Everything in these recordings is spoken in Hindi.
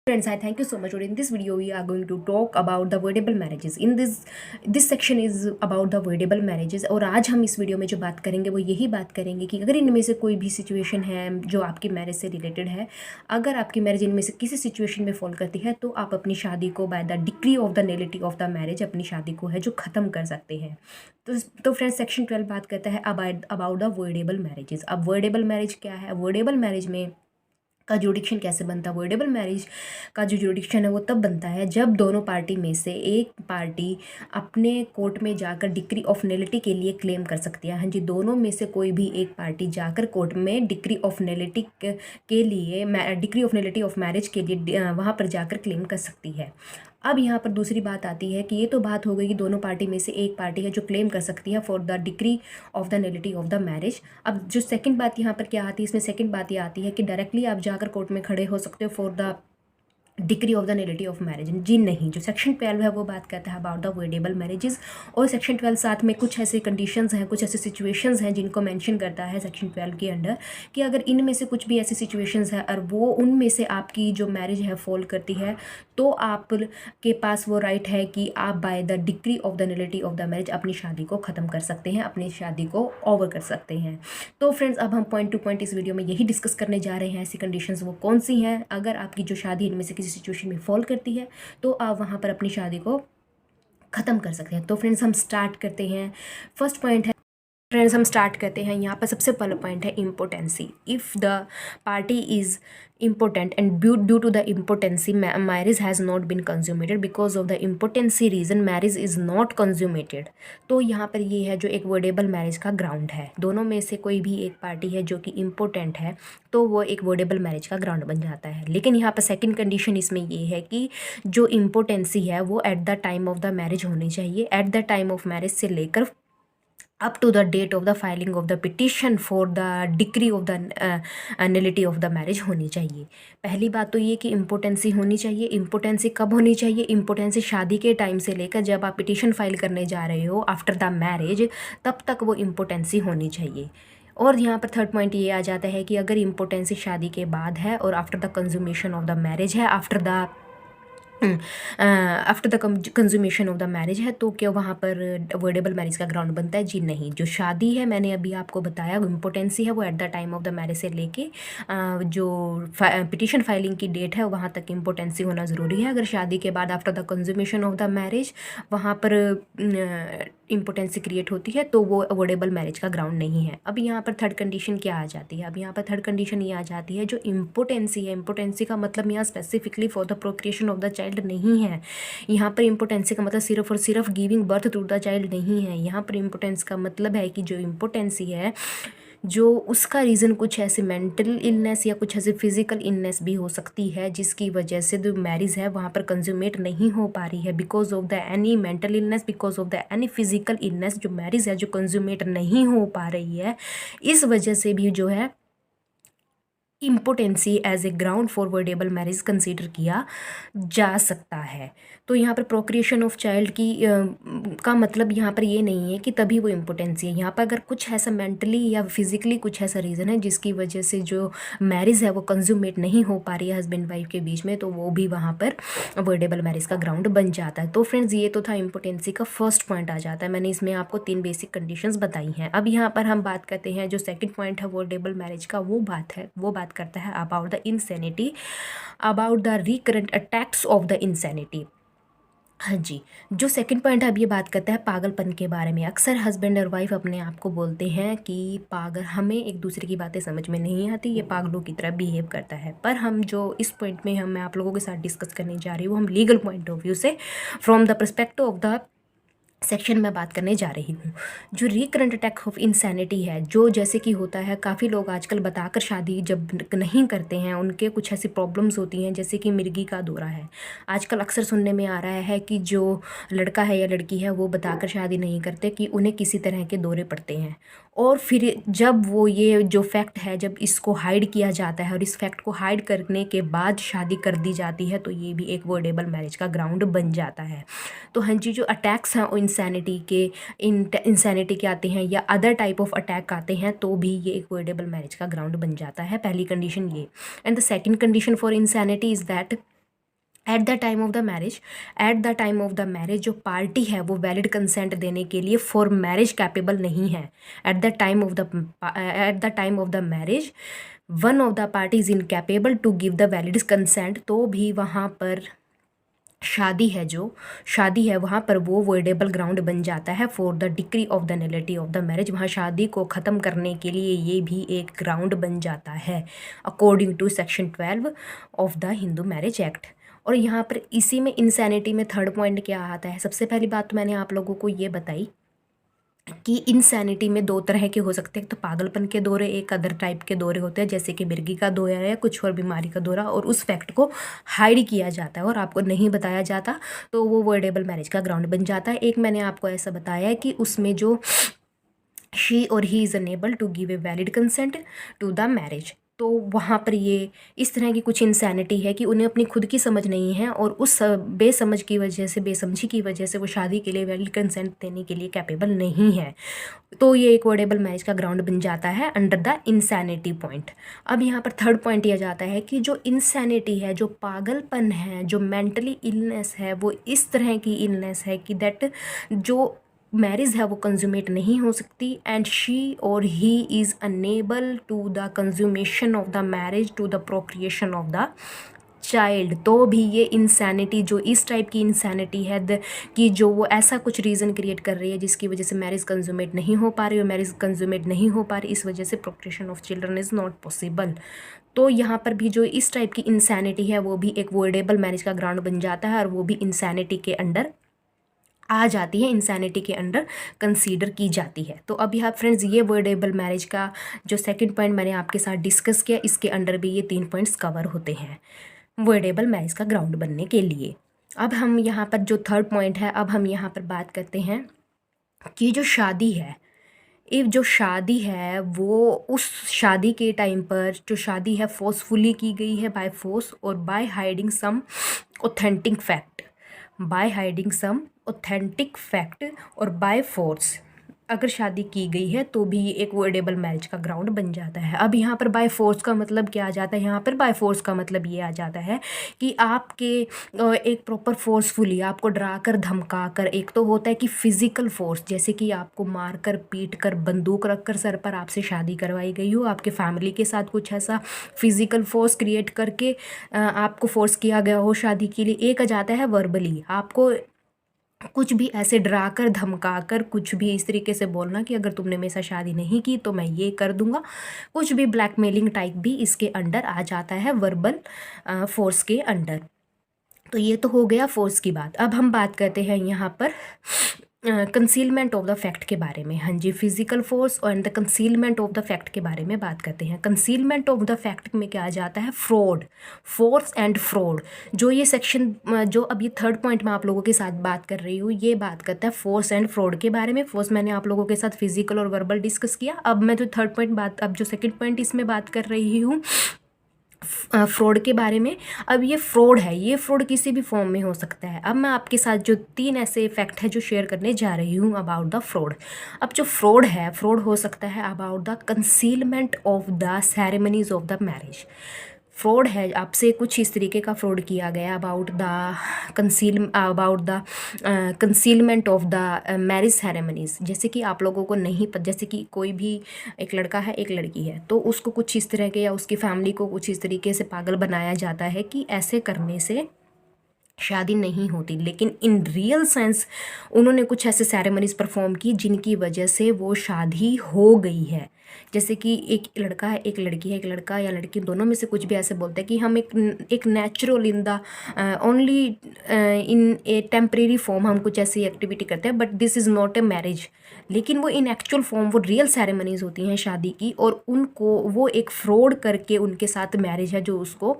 Friends, I thank you so much. In this video, we are going to talk about the voidable marriages. In this section is about the voidable marriages. और आज हम इस वीडियो में जो बात करेंगे वो यही बात करेंगे कि अगर इनमें से कोई भी सिचुएशन है जो आपकी मैरिज से रिलेटेड है, अगर आपकी मैरिज इनमें से किसी सिचुएशन में फॉल करती है तो आप अपनी शादी को by the decree of the nullity of the marriage अपनी शादी को है जो ख़त्म कर सकते हैं। तो फ्रेंड्स, सेक्शन 12 बात करता है अबाउट द वॉइडेबल मैरिजेस। अब वॉइडेबल मैरिज क्या है? वॉइडेबल मैरिज में का जुडिक्शन कैसे बनता है? वॉइडेबल मैरिज का जो जुडिक्शन है वो तब बनता है जब दोनों पार्टी में से एक पार्टी अपने कोर्ट में जाकर डिक्री ऑफ नलिटी के लिए क्लेम कर सकती है। हाँ जी, दोनों में से कोई भी एक पार्टी जाकर कोर्ट में डिक्री ऑफ नलिटी के लिए decree of nullity of marriage के लिए वहाँ पर जाकर क्लेम कर सकती है। अब यहाँ पर दूसरी बात आती है कि ये तो बात हो गई कि दोनों पार्टी में से एक पार्टी है जो क्लेम कर सकती है for the decree of the nullity of the marriage. अब जो सेकंड बात यहाँ पर क्या आती है, इसमें सेकंड बात ये आती है कि डायरेक्टली आप जाकर कोर्ट में खड़े हो सकते हो for the decree of the nullity of marriage. जी नहीं, जो सेक्शन 12 है वो बात करता है अबाउट द वॉइडेबल मैरिजेस। और सेक्शन 12 साथ में कुछ ऐसे कंडीशंस हैं, कुछ ऐसे सिचुएशंस हैं जिनको मेंशन करता है सेक्शन 12 के अंडर कि अगर इनमें से कुछ भी ऐसी सिचुएशंस है और वो उनमें से आपकी जो मैरिज है फॉल करती है तो आप के पास वो राइट है कि आप by the decree of the nullity of the marriage अपनी शादी को ख़त्म कर सकते हैं, अपनी शादी को ओवर कर सकते हैं। तो फ्रेंड्स, अब हम पॉइंट टू पॉइंट इस वीडियो में यही डिस्कस करने जा रहे हैं। ऐसी कंडीशंस वो कौन सी हैं, अगर आपकी जो शादी इनमें से किसी सिचुएशन में फॉल करती है तो आप वहाँ पर अपनी शादी को ख़त्म कर सकते हैं। तो फ्रेंड्स, हम स्टार्ट करते हैं। फर्स्ट पॉइंट है फ्रेंड्स, हम स्टार्ट करते हैं। यहाँ पर सबसे पहला पॉइंट है impotency. If the party is important and due to the impotency marriage has not been consummated because of the impotency reason marriage is not consummated। तो यहाँ पर ये है जो एक वॉइडेबल मैरिज का ग्राउंड है। दोनों में से कोई भी एक पार्टी है जो कि इम्पोर्टेंट है तो वो एक वॉइडेबल मैरिज का ग्राउंड बन जाता है। लेकिन यहाँ पर सेकंड कंडीशन इसमें ये है कि जो इम्पोर्टेंसी है वो at the time of the marriage होनी चाहिए। At the time of marriage से लेकर up to the date of the filing of the petition for the decree of the nullity of the marriage होनी चाहिए। पहली बात तो ये कि इम्पोर्टेंसी होनी चाहिए। इम्पोर्टेंसी कब होनी चाहिए? इम्पोर्टेंसी शादी के टाइम से लेकर जब आप पिटिशन फाइल करने जा रहे हो आफ्टर द मैरिज, तब तक वो इम्पोर्टेंसी होनी चाहिए। और यहाँ पर थर्ड पॉइंट ये आ जाता है कि अगर इम्पोर्टेंसी शादी के बाद है और after the consummation of the marriage है, after the consummation of the marriage है, तो क्या वहाँ पर वॉइडेबल मैरिज का ग्राउंड बनता है? जी नहीं। जो शादी है, मैंने अभी आपको बताया, इम्पोर्टेंसी है वो at the time of the marriage से लेके जो पिटिशन फाइलिंग की डेट है वहाँ तक इम्पोर्टेंसी होना ज़रूरी है। अगर शादी के बाद after the consummation of the marriage वहाँ पर इम्पोर्टेंसी क्रिएट होती है तो वो वॉइडेबल मैरिज का ग्राउंड नहीं है। अब यहाँ पर थर्ड कंडीशन क्या आ जाती है? अब यहाँ पर थर्ड कंडीशन ये आ जाती है जो इम्पोर्टेंसी है। इम्पोर्टेंसी का मतलब यहाँ specifically for the procreation of the child नहीं है। यहाँ पर इम्पोर्टेंसी का मतलब सिर्फ और सिर्फ giving birth to the child नहीं है। यहाँ पर इम्पोर्टेंस का मतलब है कि जो इम्पोर्टेंसी है जो उसका रीज़न कुछ ऐसे मेंटल इलनेस या कुछ ऐसे फिजिकल इलनेस भी हो सकती है जिसकी वजह से जो मैरिज है वहाँ पर कंज्यूमेट नहीं हो पा रही है। Because of the any mental illness, because of the any physical illness, जो मैरिज है जो कंज्यूमेट नहीं हो पा रही है, इस वजह से भी जो है impotency as a ground for voidable marriage consider किया जा सकता है। तो यहाँ पर प्रोक्रिएशन ऑफ चाइल्ड की का मतलब यहाँ पर ये नहीं है कि तभी वो इम्पोर्टेंसी है। यहाँ पर अगर कुछ ऐसा मेंटली या फिजिकली कुछ ऐसा रीज़न है जिसकी वजह से जो मैरिज है वो कंज्यूमेट नहीं हो पा रही है हस्बैंड वाइफ के बीच में, तो वो भी वहाँ पर वॉइडेबल मैरिज का ग्राउंड बन जाता है। तो फ्रेंड्स, ये तो था इम्पोर्टेंसी का फर्स्ट पॉइंट आ जाता है। मैंने इसमें आपको 3 बेसिक कंडीशंस बताई हैं। अब यहाँ पर हम बात करते हैं जो सेकेंड पॉइंट है वॉइडेबल मैरिज का, वो बात करता है about the insanity, about the recurrent attacks of the insanity. हाँ जी, जो सेकंड पॉइंट है अब ये बात करता है पागलपन के बारे में। अक्सर हस्बैंड और वाइफ अपने आप को बोलते हैं कि पागल, हमें एक दूसरे की बातें समझ में नहीं आती, ये पागलों की तरह बिहेव करता है। पर हम जो इस पॉइंट में मैं आप लोगों के साथ डिस्कस करने जा रही हूँ, हम लीगल पॉइंट ऑफ व्यू से from the perspective of the section में बात करने जा रही हूँ। जो रिकरेंट अटैक ऑफ इंसैनिटी है, जो जैसे कि होता है, काफ़ी लोग आजकल बताकर शादी जब नहीं करते हैं उनके कुछ ऐसी प्रॉब्लम्स होती हैं जैसे कि मिर्गी का दौरा है। आजकल अक्सर सुनने में आ रहा है कि जो लड़का है या लड़की है वो बताकर शादी नहीं करते कि उन्हें किसी तरह के दौरे पड़ते हैं। और फिर जब वो ये जो फैक्ट है जब इसको हाइड किया जाता है और इस फैक्ट को हाइड करने के बाद शादी कर दी जाती है तो ये भी एक वॉइडेबल मैरिज का ग्राउंड बन जाता है। तो हाँ जी, जो अटैक्स हैं इंसैनिटी के आते हैं या अदर टाइप ऑफ अटैक आते हैं तो भी ये एक वॉइडेबल मैरिज का ग्राउंड बन जाता है। पहली कंडीशन ये। And the second condition for insanity is that at the time of the marriage, eight the time of the marriage जो पार्टी है वो वैलिड कंसेंट देने के लिए फॉर मैरिज कैपेबल नहीं है। At the time of the marriage one of the party is incapable to give the valid consent, तो भी वहाँ पर शादी है वहाँ पर वो वर्डेबल ग्राउंड बन जाता है for the decree of the nullity of the marriage. वहाँ शादी को ख़त्म करने के लिए ये भी एक ग्राउंड बन जाता है according to section 12 of the Hindu marriage act. और यहाँ पर इसी में इंसैनिटी में थर्ड पॉइंट क्या आता है। सबसे पहली बात तो मैंने आप लोगों को ये बताई कि इंसैनिटी में दो तरह के हो सकते हैं, तो पागलपन के दौरे, एक अदर टाइप के दौरे होते हैं जैसे कि मिर्गी का दौरा या कुछ और बीमारी का दौरा, और उस फैक्ट को हाइड किया जाता है और आपको नहीं बताया जाता, तो वो वर्डेबल मैरिज का ग्राउंड बन जाता है। एक मैंने आपको ऐसा बताया है कि उसमें जो शी और he is unable to give a valid consent to the marriage, तो वहाँ पर ये इस तरह की कुछ इंसैनिटी है कि उन्हें अपनी खुद की समझ नहीं है और उस बेसमझ की वजह से, बेसमझी की वजह से वो शादी के लिए वैलिड कंसेंट देने के लिए कैपेबल नहीं है, तो ये एक वर्डेबल मैरिज का ग्राउंड बन जाता है अंडर द इंसैनिटी पॉइंट। अब यहाँ पर थर्ड पॉइंट यह जाता है कि जो इंसैनिटी है, जो पागलपन है, जो मेंटली इलनेस है, वो इस तरह की इलनेस है कि दैट जो मैरिज है वो कंज्यूमेट नहीं हो सकती एंड शी और he is unable to the consummation of the marriage to the procreation of the child. तो भी ये इंसैनिटी, जो इस टाइप की इंसैनिटी है कि जो वो ऐसा कुछ रीज़न क्रिएट कर रही है जिसकी वजह से मैरिज कंज्यूमेट नहीं हो पा रही, और मैरिज कंज्यूमेट नहीं हो पा रही इस वजह से procreation of children is not possible. तो यहाँ पर भी जो इस टाइप की इंसैनिटी है वो भी एक वर्डेबल मैरिज का ग्राउंड बन जाता है और वो भी इंसैनिटी के अंडर आ जाती है, इंसैनिटी के अंडर कंसीडर की जाती है। तो अब यहाँ फ्रेंड्स ये वर्डेबल मैरिज का जो सेकंड पॉइंट मैंने आपके साथ डिस्कस किया, इसके अंडर भी ये 3 पॉइंट्स कवर होते हैं वर्डेबल मैरिज का ग्राउंड बनने के लिए। अब हम यहाँ पर जो थर्ड पॉइंट है, अब हम यहाँ पर बात करते हैं कि जो शादी है, जो शादी है वो उस शादी के टाइम पर जो शादी है फोर्सफुली की गई है बाय फोर्स और बाय हाइडिंग सम ऑथेंटिक फैक्ट, बाय हाइडिंग सम ऑथेंटिक फैक्ट और बाय फोर्स अगर शादी की गई है तो भी ये एक वर्डेबल मैरिज का ग्राउंड बन जाता है। अब यहाँ पर बाय फोर्स का मतलब क्या आ जाता है, यहाँ पर बाय फोर्स का मतलब ये आ जाता है कि आपके एक प्रॉपर फोर्सफुली आपको डरा कर धमका कर, एक तो होता है कि फिजिकल फोर्स जैसे कि आपको मार कर पीट कर बंदूक रख कर सर पर आपसे शादी करवाई गई हो, आपके फैमिली के साथ कुछ ऐसा फिजिकल फोर्स क्रिएट करके आपको फोर्स किया गया हो शादी के लिए। एक आ जाता है वर्बली, आपको कुछ भी ऐसे डरा कर धमका कर कुछ भी इस तरीके से बोलना कि अगर तुमने मेरे साथ शादी नहीं की तो मैं ये कर दूंगा, कुछ भी ब्लैकमेलिंग टाइप भी इसके अंडर आ जाता है वर्बल फोर्स के अंडर। तो ये तो हो गया फोर्स की बात। अब हम बात करते हैं यहाँ पर कंसीलमेंट ऑफ द फैक्ट के बारे में। हाँ जी, फिजिकल फोर्स और the concealment of the fact के बारे में बात करते हैं। कंसीलमेंट ऑफ द फैक्ट में क्या आ जाता है, फ्रॉड, फोर्स एंड फ्रॉड। जो ये सेक्शन जो अब ये थर्ड पॉइंट मैं आप लोगों के साथ बात कर रही हूँ, ये बात करता है फोर्स एंड फ्रॉड के बारे में। फोर्स मैंने आप लोगों के साथ फिजिकल और वर्बल डिस्कस किया। अब मैं जो थर्ड पॉइंट बात, अब जो सेकेंड पॉइंट इसमें बात कर रही हूँ फ्रॉड के बारे में। अब ये फ्रॉड है, ये फ्रॉड किसी भी फॉर्म में हो सकता है। अब मैं आपके साथ जो 3 ऐसे फैक्ट है जो शेयर करने जा रही हूँ अबाउट द फ्रॉड। अब जो फ्रॉड है, फ्रॉड हो सकता है about the concealment of the ceremonies of the marriage. Fraud है, आपसे कुछ इस तरीके का फ्रॉड किया गया about the concealment of the marriage ceremonies. जैसे कि आप लोगों को नहीं पता, जैसे कि कोई भी एक लड़का है एक लड़की है तो उसको कुछ इस तरह के या उसकी फैमिली को कुछ इस तरीके से पागल बनाया जाता है कि ऐसे करने से शादी नहीं होती, लेकिन इन रियल सेंस उन्होंने कुछ ऐसे सेरेमनीज परफॉर्म की जिनकी वजह से वो शादी हो गई है। जैसे कि एक लड़का है एक लड़की है, एक लड़का या लड़की दोनों में से कुछ भी ऐसे बोलते हैं कि हम एक natural in the only in A temporary form हम कुछ ऐसी एक्टिविटी करते हैं, but this is not a marriage. लेकिन वो इन एक्चुअल फॉर्म वो रियल सेरेमनीज होती हैं शादी की, और उनको वो एक फ्रॉड करके उनके साथ मैरिज है जो उसको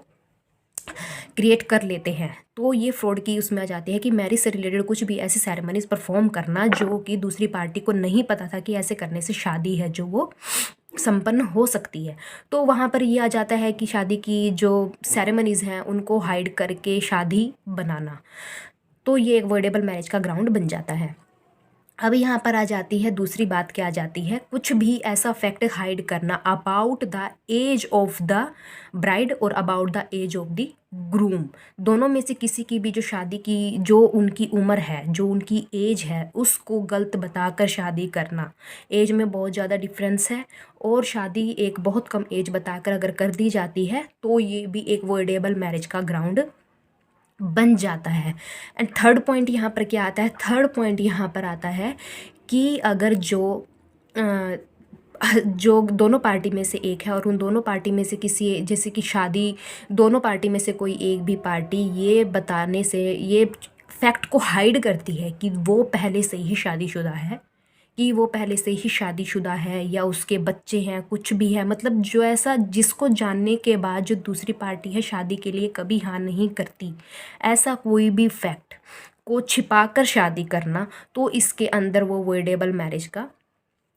क्रिएट कर लेते हैं। तो ये फ्रॉड की उसमें आ जाती है कि मैरिज से रिलेटेड कुछ भी ऐसी सेरेमनीज परफॉर्म करना जो कि दूसरी पार्टी को नहीं पता था कि ऐसे करने से शादी है जो वो संपन्न हो सकती है। तो वहाँ पर ये आ जाता है कि शादी की जो सेरेमनीज हैं उनको हाइड करके शादी बनाना, तो ये एक वर्डेबल मैरिज का ग्राउंड बन जाता है। अब यहाँ पर आ जाती है दूसरी बात, क्या आ जाती है, कुछ भी ऐसा फैक्ट हाइड करना about the age of the bride और about the age of the groom. दोनों में से किसी की भी जो शादी की जो उनकी उम्र है, जो उनकी एज है, उसको गलत बताकर शादी करना। एज में बहुत ज़्यादा डिफरेंस है और शादी एक बहुत कम एज बताकर अगर कर दी जाती है तो ये भी एक वॉइडेबल मैरिज का ग्राउंड बन जाता है। एंड थर्ड पॉइंट यहाँ पर क्या आता है, थर्ड पॉइंट यहाँ पर आता है कि अगर जो दोनों पार्टी में से एक है और उन दोनों पार्टी में से किसी, जैसे कि शादी दोनों पार्टी में से कोई एक भी पार्टी ये बताने से, ये फैक्ट को हाइड करती है कि वो पहले से ही शादीशुदा है, कि वो पहले से ही शादीशुदा है या उसके बच्चे हैं, कुछ भी है, मतलब जो ऐसा जिसको जानने के बाद जो दूसरी पार्टी है शादी के लिए कभी हाँ नहीं करती, ऐसा कोई भी फैक्ट को छिपाकर शादी करना, तो इसके अंदर वो वॉइडेबल मैरिज का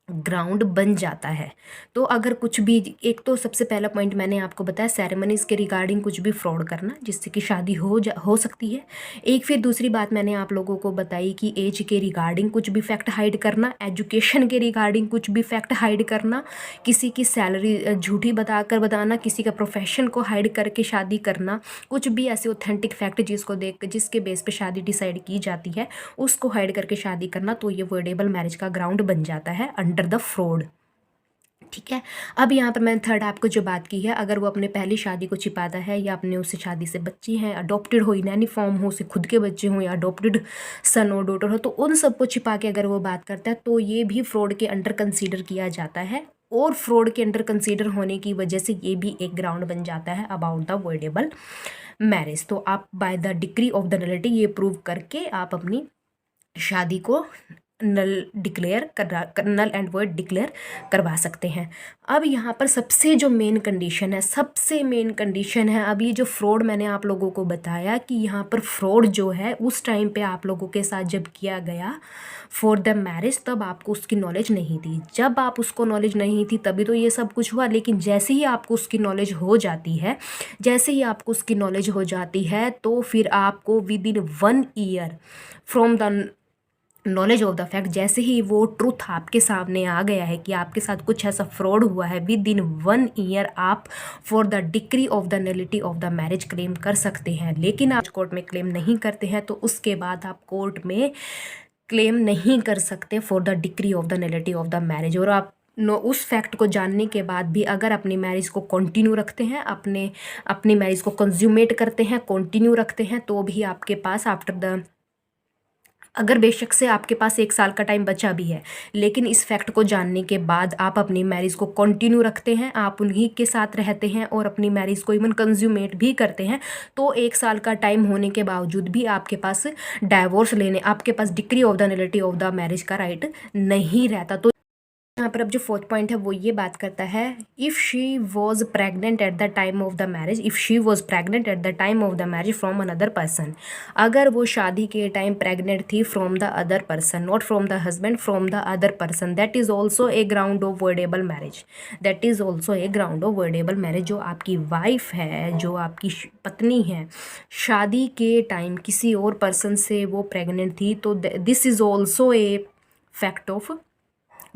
ग्राउंड बन जाता है। तो अगर कुछ भी, एक तो सबसे पहला पॉइंट मैंने आपको बताया सेरेमनीज़ के रिगार्डिंग कुछ भी फ्रॉड करना जिससे कि शादी हो सकती है। एक फिर दूसरी बात मैंने आप लोगों को बताई कि एज के रिगार्डिंग कुछ भी फैक्ट हाइड करना, एजुकेशन के रिगार्डिंग कुछ भी फैक्ट हाइड करना, किसी की सैलरी झूठी बताना, किसी का प्रोफेशन को हाइड करके शादी करना, कुछ भी ऐसे ऑथेंटिक फैक्ट जिसको देख जिसके बेस पे शादी डिसाइड की जाती है उसको हाइड करके शादी करना, तो ये वॉइडेबल मैरिज का ग्राउंड बन जाता है अंडर द फ्रॉड। ठीक है। अब यहाँ पर मैंने थर्ड आपको जो बात की है, अगर वो अपने पहली शादी को छिपाता है या अपने उससे शादी से बच्ची हैं, अडॉप्टेड हो, नैनी फॉर्म हो, उसे खुद के बच्चे हों या अडॉप्टेड सन और डॉटर हो, तो उन सबको छिपा के अगर वो बात करता है तो ये भी फ्रॉड के अंडर कंसीडर किया जाता है। और फ्रॉड के अंडर कंसीडर होने की वजह से ये भी एक ग्राउंड बन जाता है अबाउट द वॉइडेबल मैरिज। तो आप by the decree of the nullity ये प्रूव करके आप अपनी शादी को नल एंड वॉइड डिक्लेयर करवा सकते हैं। अब यहाँ पर सबसे जो मेन कंडीशन है, सबसे मेन कंडीशन है, अब ये जो फ्रॉड मैंने आप लोगों को बताया कि यहाँ पर फ्रॉड जो है उस टाइम पे आप लोगों के साथ जब किया गया फॉर द मैरिज, तब आपको उसकी नॉलेज नहीं थी। जब आप उसको नॉलेज नहीं थी तभी तो ये सब कुछ हुआ, लेकिन जैसे ही आपको उसकी नॉलेज हो जाती है, जैसे ही आपको उसकी नॉलेज हो जाती है तो फिर आपको with in 1 year from the knowledge of the fact, जैसे ही वो ट्रूथ आपके सामने आ गया है कि आपके साथ कुछ ऐसा फ्रॉड हुआ है, विद इन 1 ईयर आप for the decree of the nullity of the marriage claim कर सकते हैं। लेकिन आप कोर्ट में क्लेम नहीं करते हैं तो उसके बाद आप कोर्ट में क्लेम नहीं कर सकते for the decree of the nullity of the marriage. और आप उस फैक्ट को जानने के बाद भी अगर अपनी मैरिज को कंटिन्यू रखते हैं, अपनी मैरिज को कंज्यूमेट करते हैं, कंटिन्यू रखते हैं, तो भी आपके पास आफ्टर द, अगर बेशक से आपके पास 1 साल का टाइम बचा भी है, लेकिन इस फैक्ट को जानने के बाद आप अपनी मैरिज को कंटिन्यू रखते हैं, आप उन्हीं के साथ रहते हैं और अपनी मैरिज को इवन कंज्यूमेट भी करते हैं, तो 1 साल का टाइम होने के बावजूद भी आपके पास डाइवोर्स लेने, आपके पास decree of the nullity of the marriage का राइट नहीं रहता। तो यहाँ पर अब जो 4th पॉइंट है वो ये बात करता है, if she was pregnant eight the time of the marriage, if she was pregnant eight the time of the marriage from another person, अगर वो शादी के टाइम प्रेग्नेंट थी from the other person, not from the husband, from the other person, that is also a ground of voidable marriage, that is also a ground of voidable marriage. जो आपकी वाइफ है, जो आपकी पत्नी है, शादी के टाइम किसी और पर्सन से वो प्रेग्नेंट थी, तो this is also a fact of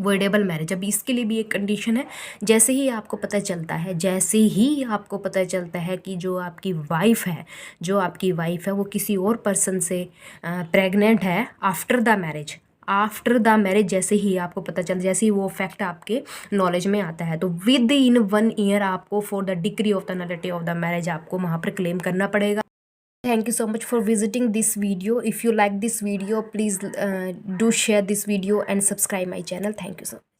voidable marriage. अब इसके लिए भी एक कंडीशन है, जैसे ही आपको पता चलता है, जैसे ही आपको पता चलता है कि जो आपकी वाइफ है, जो आपकी वाइफ है वो किसी और पर्सन से प्रेग्नेंट है after the marriage, after the marriage जैसे ही आपको पता चलता, जैसे ही वो फैक्ट आपके नॉलेज में आता है, तो विद इन 1 ईयर आपको for the decree of the nullity of the marriage आपको वहाँ पर क्लेम करना पड़ेगा। Thank you so much for visiting this video. If you like this video, please do share this video and subscribe my channel. Thank you so much.